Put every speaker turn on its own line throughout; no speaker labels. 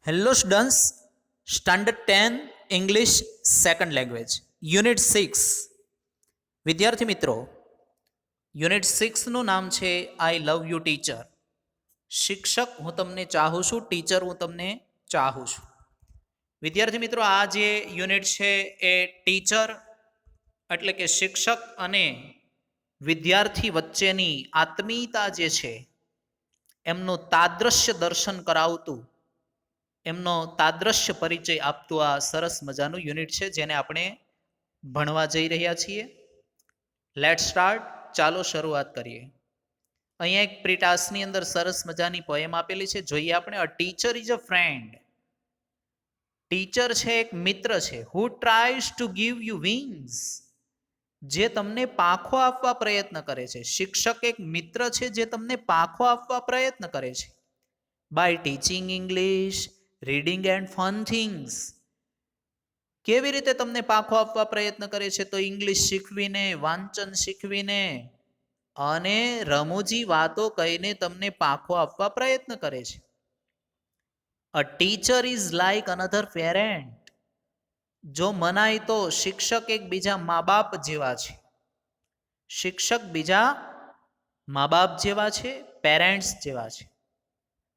Hello students, standard 10 English second language unit 6. વિદ્યાર્થી મિત્રો, unit 6નું નામ છે આઈ લવ યુ ટીચર. શિક્ષક હું તમને ચાહું છું, ટીચર હું તમને ચાહું છું. વિદ્યાર્થી મિત્રો, આ જે યુનિટ છે એ ટીચર એટલે કે શિક્ષક અને વિદ્યાર્થી વચ્ચેની આત્મીયતા જે છે એમનું તાદ્રશ્ય દર્શન કરાવતું, એમનો તાદ્રશ્ય પરિચય આપતું આ સરસ મજાનું યુનિટ છે જેને આપણે ભણવા જઈ રહ્યા છીએ. Late start. ચાલો શરૂઆત કરીએ. અહીંયા એક પ્રિટાસની અંદર સરસ મજાની પોએમ આપેલી છે, જોઈએ આપણે. A teacher is a friend. Teacher છે એક મિત્ર છે. હુ ટ્રાયસ ટુ ગીવ યુ વિંગ્સ, જે તમને પાંખો આપવા પ્રયત્ન કરે છે. શિક્ષક એક મિત્ર છે જે તમને પાંખો આપવા પ્રયત્ન કરે છે. By teaching English, reading and fun things. કેવી રીતે તમને પાંખો આપવા પ્રયત્ન કરે છે? તો ઇંગ્લિશ શીખવીને, વાંચન શીખવીને અને રમૂજી વાતો કહીને તમને પાંખો આપવા પ્રયત્ન કરે છે. A teacher is like another parent. જો મનાય તો શિક્ષક એક બીજા મા બાપ જેવા છે. શિક્ષક બીજા મા બાપ જેવા છે, પેરેન્ટ્સ જેવા છે.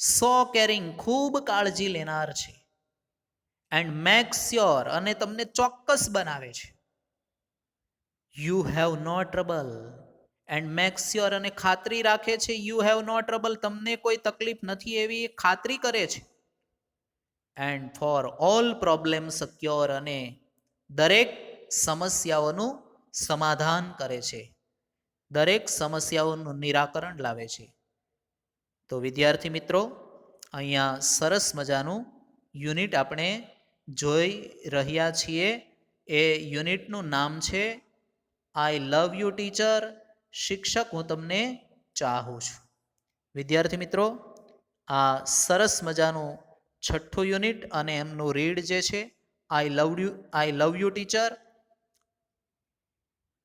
સો કેરિંગ, ખૂબ કાળજી લેનાર છે. એન્ડ મેક શ્યોર, અને તમને ચોક્કસ બનાવે છે. You have no trouble. And make sure, અને ખાતરી રાખે છે. યુ હેવ નો ટ્રબલ, તમને કોઈ તકલીફ નથી એવી ખાતરી કરે છે. And for all problem secure, અને દરેક સમસ્યાઓનું સમાધાન કરે છે, દરેક સમસ્યાઓનું નિરાકરણ લાવે છે. તો વિદ્યાર્થી મિત્રો, અહીંયા સરસ મજાનું યુનિટ આપણે જોઈ રહ્યા છીએ. એ યુનિટનું નામ છે આઈ લવ યુ ટીચર. શિક્ષક હું તમને ચાહું છું. વિદ્યાર્થી મિત્રો, આ સરસ મજાનું છઠ્ઠું યુનિટ અને એમનું રીડ જે છે આઈ લવ યુ ટીચર.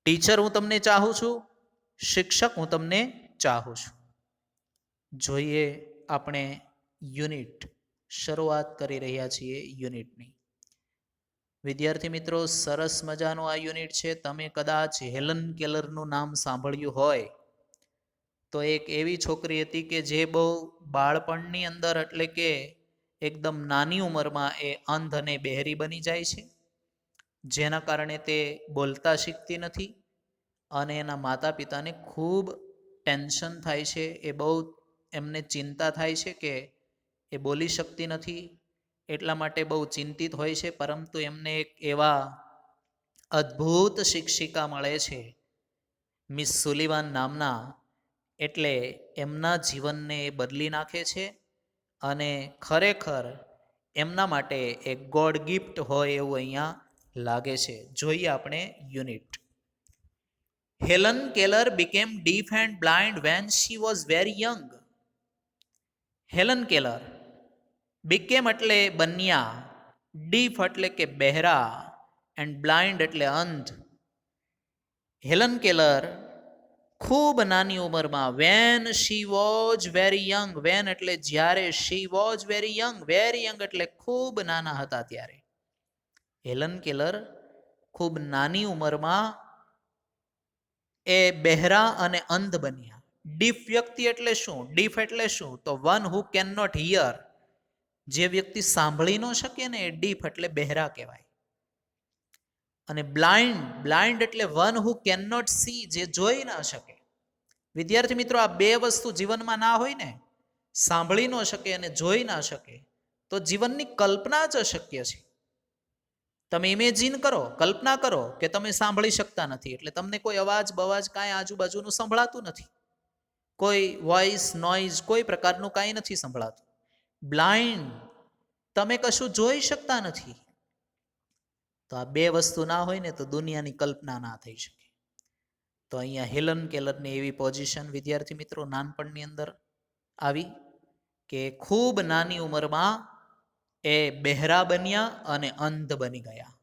ટીચર હું તમને ચાહું છું, શિક્ષક હું તમને ચાહું છું. જોઈએ આપણે યુનિટ શરૂઆત કરી રહ્યા છીએ યુનિટની. વિદ્યાર્થી મિત્રો, સરસ મજાનું આ યુનિટ છે. તમે કદાચ હેલન કેલરનું નામ સાંભળ્યું હોય તો એક એવી છોકરી હતી કે જે બહુ બાળપણની અંદર એટલે કે એકદમ નાની ઉંમરમાં એ અંધ અને બહેરી બની જાય છે, જેના કારણે તે બોલતા શીખતી નથી અને એના માતા પિતાને ખૂબ ટેન્શન થાય છે. એ બહુ એમને ચિંતા થાય છે કે એ બોલી શકતી નથી, એટલા માટે બહુ ચિંતિત હોય છે. પરંતુ એમને એક એવા અદ્ભુત શિક્ષિકા મળે છે, મિસ સુલિવાન નામના. એટલે એમના જીવનને બદલી નાખે છે અને ખરેખર એમના માટે એક ગોડ ગિફ્ટ હોય એવું અહીંયા લાગે છે. જોઈએ આપણે unit. Helen Keller became deaf and blind when she was very young. Helen Keller became એટલે બન્યા, deaf એટલે કે બહેરા, and blind એટલે અંધ. હેલન કેલર ખૂબ નાની ઉંમરમાં, when she was very young, when એટલે જ્યારે, she was very young, very young એટલે ખૂબ નાના હતા ત્યારે. હેલન કેલર ખૂબ નાની ઉંમરમાં એ બહેરા અને અંધ બન્યા. ડીફ વ્યક્તિ એટલે શું? ડીફ એટલે શું? તો one who can not hear. જે વ્યક્તિ સાંભળી ન શકે ને એ ડીફ એટલે બહેરા કહેવાય. અને બ્લાઇન્ડ, બ્લાઇન્ડ એટલે one who can not see, જે જોઈ ના શકે. વિદ્યાર્થી મિત્રો, આ બે વસ્તુ જીવનમાં ના હોય ને, સાંભળી ન શકે અને જોઈ ના શકે, તો જીવનની કલ્પના જ અશક્ય છે. તમે ઇમેજિન કરો, કલ્પના કરો કે તમે સાંભળી શકતા નથી, એટલે તમને કોઈ અવાજ બવાજ કાંઈ આજુબાજુનું સંભળાતું નથી, કોઈ વોઇસ નોઇઝ કોઈ પ્રકારનું કાંઈ નથી સંભળાતું. બ્લાઇન્ડ, તમે કશું જોઈ શકતા નથી. તો આ બે વસ્તુ ના હોય ને તો દુનિયાની કલ્પના ના થઈ શકે. તો અહીંયા હેલન કેલરની એવી પોઝિશન વિદ્યાર્થી મિત્રો નાનપણની અંદર આવી કે ખૂબ નાની ઉંમરમાં એ બહેરા બન્યા અને અંધ બની ગયા.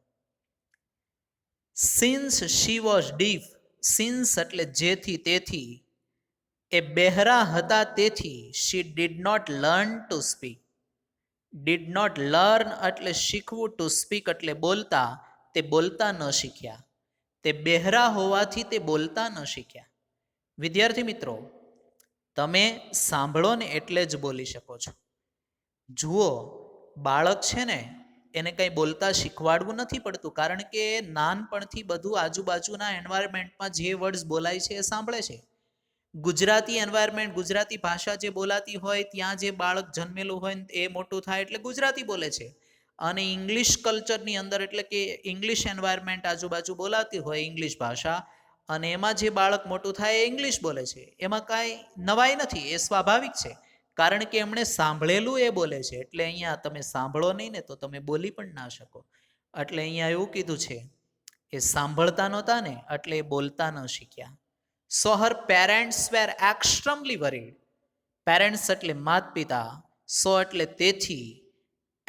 Since she was deaf, since એટલે જેથી, તેથી એ બહેરા હતા તેથી she did not learn to speak, did not learn એટલે શીખવું, ટુ સ્પીક એટલે બોલતા, તે બોલતા ન શીખ્યા. તે બહેરા હોવાથી તે બોલતા ન શીખ્યા. વિદ્યાર્થી મિત્રો, તમે સાંભળો ને એટલે જ બોલી શકો છો. જુઓ, બાળક છે ને એને કંઈ બોલતા શીખવાડવું નથી પડતું, કારણ કે નાનપણથી બધું આજુબાજુના એન્વાયરમેન્ટમાં જે વર્ડ્સ બોલાય છે એ સાંભળે છે. ગુજરાતી એન્વાયરમેન્ટ, ગુજરાતી ભાષા જે બોલાતી હોય ત્યાં જે બાળક જન્મેલું હોય એ મોટું થાય એટલે ગુજરાતી બોલે છે. અને ઇંગ્લિશ કલ્ચરની અંદર એટલે કે ઇંગ્લિશ એન્વાયરમેન્ટ આજુબાજુ બોલાતી હોય ઇંગ્લિશ ભાષા, અને એમાં જે બાળક મોટું થાય એ ઇંગ્લિશ બોલે છે. એમાં કાંઈ નવાઈ નથી, એ સ્વાભાવિક છે, કારણ કે એમણે સાંભળેલું એ બોલે છે. એટલે અહીંયા તમે સાંભળો નહીં ને તો તમે બોલી પણ ના શકો. એટલે અહીંયા એવું કીધું છે એ સાંભળતા નહોતા ને એટલે એ બોલતા ન શીખ્યા. સો હર પેરેન્ટ્સ વેર એક્સ્ટ્રીમલી વરીડ. પેરેન્ટ્સ એટલે માત પિતા, સો એટલે તેથી,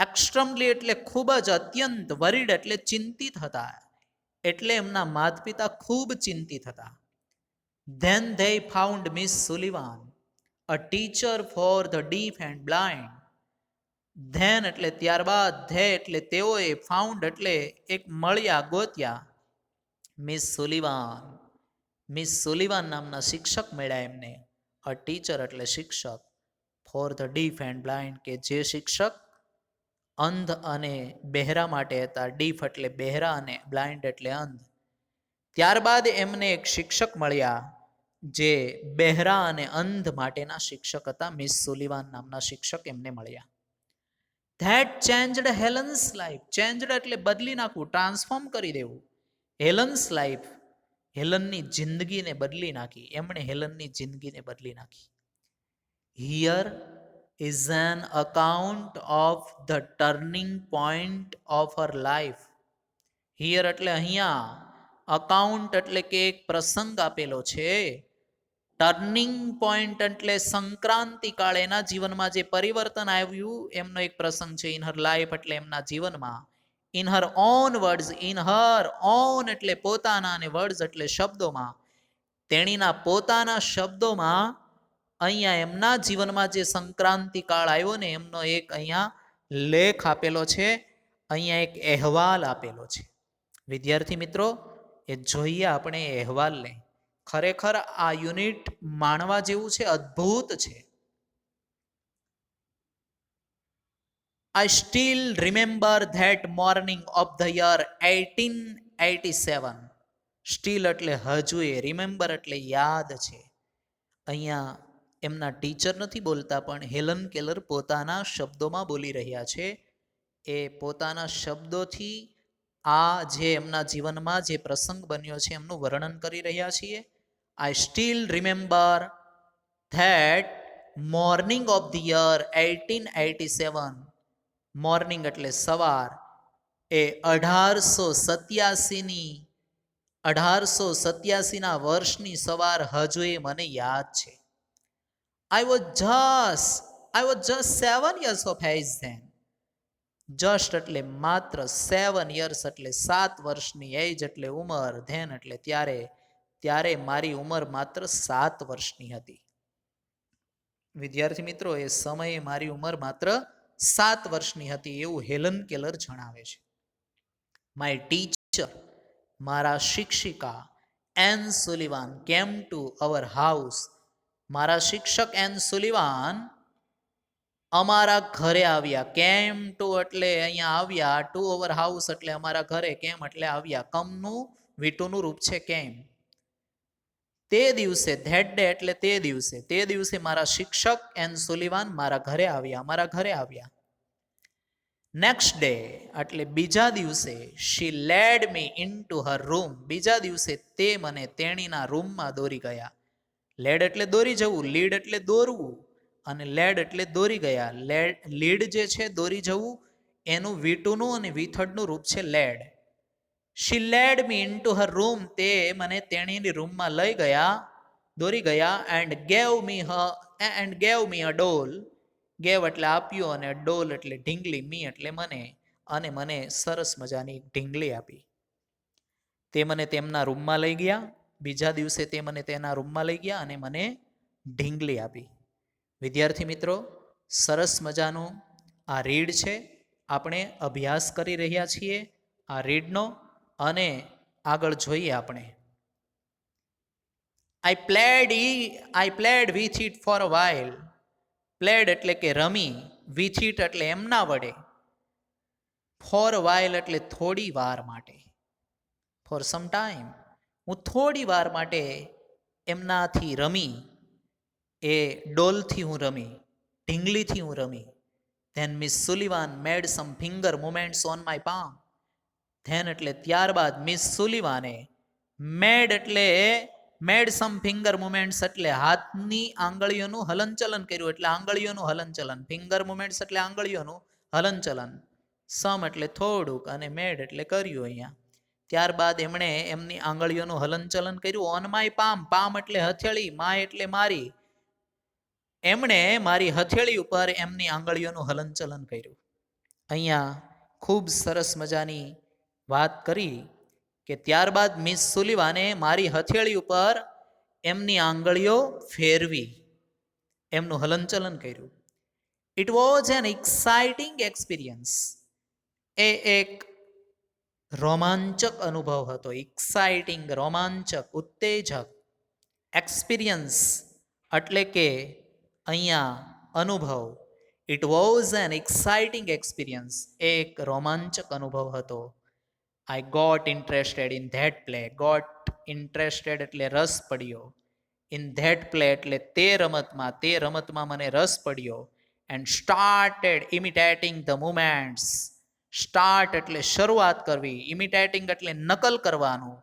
એક્સ્ટ્રીમલી એટલે ખૂબ જ, અત્યંત, વરીડ એટલે ચિંતિત હતા, એટલે એમના માત પિતા ખૂબ ચિંતિત હતા. Then they found Miss Sullivan, a teacher for the deaf and blind. Then એટલે ત્યારબાદ, ધે એટલે તેઓએ, ફાઉન્ડ એટલે એક મળ્યા, ગોત્યા, મિસ સુલિવાન, મિસ સુલિવાન નામના શિક્ષક મળ્યા એમને. અ ટીચર એટલે શિક્ષક, for the deaf and blind કે જે શિક્ષક અંધ અને બહેરા માટે હતા. ડીફ એટલે બહેરા અને બ્લાઇન્ડ એટલે અંધ. ત્યારબાદ એમને એક શિક્ષક મળ્યા જે બહેરા અને અંધ માટેના શિક્ષક હતા. મિસ સુલિવાન નામના શિક્ષક એમને મળ્યા. That changed Helen's life. Changed એટલે બદલી નાખવું, ટ્રાન્સફોર્મ કરી દેવું. હેલન્સ લાઈફ, હેલનની જિંદગીને બદલી નાખી. એમણે હેલનની જિંદગીને બદલી નાખી. Here is an account of the turning point of her life. Here એટલે અહીંયા, અકાઉન્ટ એટલે કે એક પ્રસંગ આપેલો છે. ટર્નિંગ પોઈન્ટ એટલે સંક્રાંતિ કાળ, એના જીવનમાં જે પરિવર્તન આવ્યું એમનો એક પ્રસંગ છે. ઇન હર લાઈફ એટલે એમના જીવનમાં. In her on words, in her on એટલે પોતાના, અને વર્ડ્સ એટલે શબ્દોમાં. તેણીના પોતાના શબ્દોમાં અહીંયા એમના જીવનમાં જે સંક્રાંતિ કાળ આવ્યો ને એમનો એક અહીંયા લેખ આપેલો છે, અહીંયા એક અહેવાલ આપેલો છે. વિદ્યાર્થી મિત્રો, એ જોઈએ આપણે અહેવાલને. ખરેખર આ યુનિટ માણવા જેવું છે, અદ્ભુત છે. I still remember that morning of the year 1887. Steel એટલે હજુ, એ રિમેમ્બર એટલે યાદ છે. અહીંયા એમના ટીચર નથી બોલતા, પણ હેલન કેલર પોતાના શબ્દોમાં બોલી રહ્યા છે. એ પોતાના શબ્દોથી આ જે એમના જીવનમાં જે પ્રસંગ બન્યો છે એમનું વર્ણન કરી રહ્યા છીએ. I still remember that morning of the year 1887. Morning એટલે સવાર, એ 1887 વર્ષની સવાર હજુ એ મને યાદ છે. I was just 7 years of age then. Just એટલે માત્ર, 7 years એટલે 7 વર્ષની, એજ એટલે ઉંમર, ધેન એટલે ત્યારે, ત્યારે મારી ઉંમર માત્ર 7 વર્ષની હતી. વિદ્યાર્થી મિત્રો, એ સમયે મારી ઉંમર માત્ર 7 વર્ષની હતી એવું હેલન કેલર જણાવે છે. માય ટીચર, મારા શિક્ષિકા, Anne Sullivan came to our house. મારા શિક્ષક એન સુલિવાન અમારા ઘરે આવ્યા. કેમ ટુ એટલે અહીંયા આવ્યા, ટુ અવર હાઉસ એટલે અમારા ઘરે, કેમ એટલે આવ્યા. કમનું વીટુનું રૂપ છે કેમ. તે દિવસે, ધેટ ડે એટલે તે દિવસે મારા શિક્ષક એન સુલિવાન મારા ઘરે આવ્યા, અમારા ઘરે આવ્યા. નેક્સ્ટ ડે એટલે બીજા દિવસે, શી led me into her room. બીજા દિવસે તે મને તેણીના રૂમમાં દોરી ગયા. લેડ એટલે દોરી જવું, લીડ એટલે દોરવું, અને લેડ એટલે દોરી ગયા. લીડ જે છે દોરી જવું, એનું વીટુનું અને વીથર્ડનું રૂપ છે led. She led me into her room. તે મને તેણીની રૂમમાં લઈ ગયા, દોરી ગયા. And gave me a doll. Gave એટલે આપ્યું, અને ડોલ એટલે ઢીંગલી, મી એટલે મને, અને મને સરસ મજાની ઢીંગલી આપી. તે મને તેમના રૂમમાં લઈ ગયા. બીજા દિવસે તે મને તેના રૂમમાં લઈ ગયા અને મને ઢીંગલી આપી. વિદ્યાર્થી મિત્રો, સરસ મજાનું આ રીડ છે, આપણે અભ્યાસ કરી રહ્યા છીએ આ રીડનો. અને આગળ જોઈએ આપણે. આઈ played with it for a while. Played એટલે કે રમી, વિથ ઇટ એટલે એમના વડે, ફોર અ વાઇલ એટલે થોડી વાર માટે, ફોર સમ ટાઈમ હું થોડી વાર માટે એમનાથી રમી, એ ડોલથી હું રમી, ઢીંગલીથી હું રમી. Then Miss Sullivan made some finger movements on my palm. Then એટલે ત્યારબાદ મિસ સુલિવાને, મેડ સમ ફિંગર મુવમેન્ટ્સ એટલે હાથની આંગળીઓનું હલનચલન કર્યું, એટલે આંગળીઓનું હલનચલન. ફિંગર મુવમેન્ટ્સ એટલે આંગળીઓનું હલનચલન. સમ એટલે થોડુંક અને મેડ એટલે કર્યું અહીંયા. ત્યારબાદ એમણે એમની આંગળીઓનું હલનચલન કર્યું. ઓન માય પામ, પામ એટલે હથેળી, માય એટલે મારી. એમણે મારી હથેળી ઉપર એમની આંગળીઓનું હલનચલન કર્યું. અહીંયા ખૂબ સરસ મજાની વાત કરી કે ત્યારબાદ મિસ સુલિવાને મારી હથેળી ઉપર એમની આંગળીઓ ફેરવી, એમનું હલનચલન કર્યું. It was an exciting experience. એ એક રોમાંચક અનુભવ હતો. એક્સાઇટિંગ, રોમાંચક, ઉત્તેજક. એક્સપિરિયન્સ એટલે કે અહીંયા અનુભવ. It was an exciting experience. એક રોમાંચક અનુભવ હતો. I got interested in that play. Got interested એટલે રસ પડ્યો. ઇન ધેટ પ્લે એટલે તે રમતમાં મને રસ પડ્યો. And started imitating the movements. Start એટલે શરૂઆત કરવી, ઇમિટેટિંગ એટલે નકલ કરવાનું.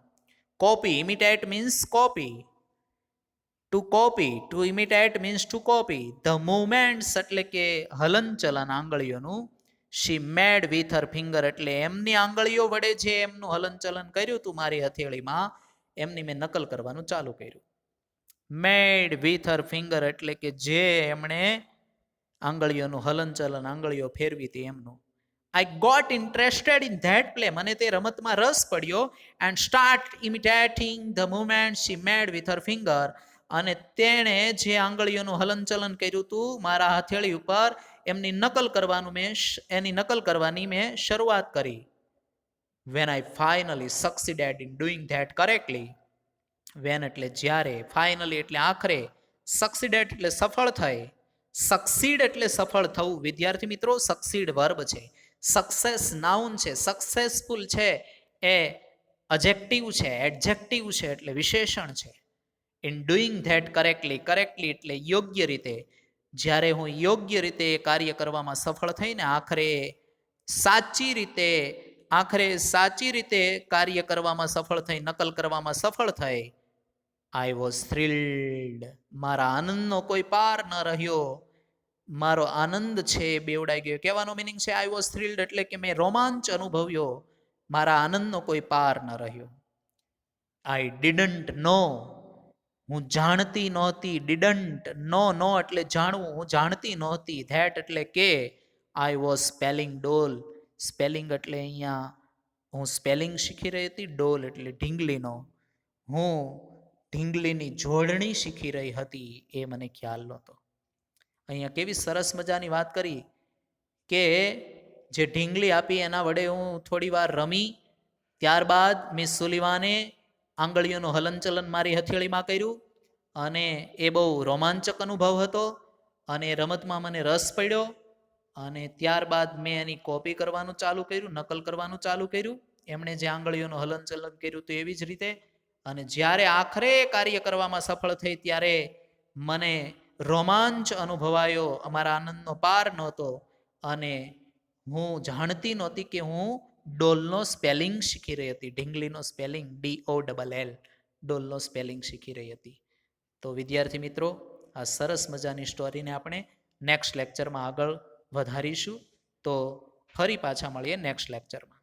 Copy, imitate means copy. To copy, to imitate means to copy. The movements એટલે કે હલનચલન આંગળીઓનું. શી મેડ વિથ હર ફિંગર એટલે એમની આંગળીઓ વડે જે એમનું હલનચલન કર્યું હતું મારી હથેળીમાં, એમની મેં નકલ કરવાનું ચાલુ કર્યું. મેડ વિથ હર ફિંગર એટલે કે જે એમણે આંગળીઓનું હલનચલન, આંગળીઓ ફેરવી હતી એમનું. I got interested in that play. મને તે રમતમાં રસ પડ્યો. And start imitating the movement she made with her finger. અને તેણે જે આંગળીઓનું હલનચલન કર્યું હતું મારા હથેળી ઉપર, એની નકલ કરવાની મેં શરૂઆત કરી. When I finally succeeded in doing that correctly. When એટલે જ્યારે, ફાઇનલી એટલે આખરે, સક્સીડેડ એટલે સફળ થઈ. સક્સીડ એટલે સફળ થવું. વિદ્યાર્થી મિત્રો, સક્સીડ વર્બ છે, સક્સેસ નાઉન છે, સક્સેસફુલ છે એ એડજેક્ટિવ છે, એડજેક્ટિવ છે એટલે વિશેષણ છે. In doing that correctly. Correctly એટલે યોગ્ય રીતે. જ્યારે હું યોગ્ય રીતે કાર્ય કરવામાં સફળ થઈને આખરે સાચી રીતે કાર્ય કરવામાં સફળ થઈ, નકલ કરવામાં સફળ થઈ. I was thrilled. મારા આનંદનો કોઈ પાર ન રહ્યો. મારો આનંદ છે એ બેવડાઈ ગયો. કહેવાનો મિનિંગ છે આઈ વોઝ થ્રિલ્ડ એટલે કે મેં રોમાંચ અનુભવ્યો. મારા આનંદનો કોઈ પાર ન રહ્યો. આઈ ડિડન્ટ નો. હું જાણતી નહોતી. ડિડન્ટ નો એટલે જાણવું. હું જાણતી નહોતી. ધેટ એટલે કે I was spelling doll. Spelling એટલે અહીંયા હું સ્પેલિંગ શીખી રહી હતી. ડોલ એટલે ઢીંગલીનો. હું ઢીંગલીની જોડણી શીખી રહી હતી એ મને ખ્યાલ નહોતો. અહીંયા કેવી સરસ મજાની વાત કરી કે જે ઢીંગલી આપી એના વડે હું થોડી વાર રમી. ત્યારબાદ મિસ સુલિવાને આંગળીઓનું હલનચલન મારી હથેળીમાં કર્યું અને એ બહુ રોમાંચક અનુભવ હતો અને એ રમતમાં મને રસ પડ્યો. અને ત્યારબાદ મેં એની કોપી કરવાનું ચાલુ કર્યું, નકલ કરવાનું ચાલુ કર્યું. એમણે જે આંગળીઓનું હલનચલન કર્યું હતું એવી જ રીતે. અને જ્યારે આખરે કાર્ય કરવામાં સફળ થઈ ત્યારે મને રોમાંચ અનુભવાયો. અમારા આનંદનો પાર નહોતો. અને હું જાણતી નહોતી કે હું ડોલનો સ્પેલિંગ શીખી રહી હતી. ઢીંગલીનો સ્પેલિંગ DOLL. ડોલનો સ્પેલિંગ શીખી રહી હતી. તો વિદ્યાર્થી મિત્રો, આ સરસ મજાની સ્ટોરીને આપણે નેક્સ્ટ લેક્ચરમાં આગળ વધારીશું. તો ફરી પાછા મળીએ નેક્સ્ટ લેક્ચરમાં.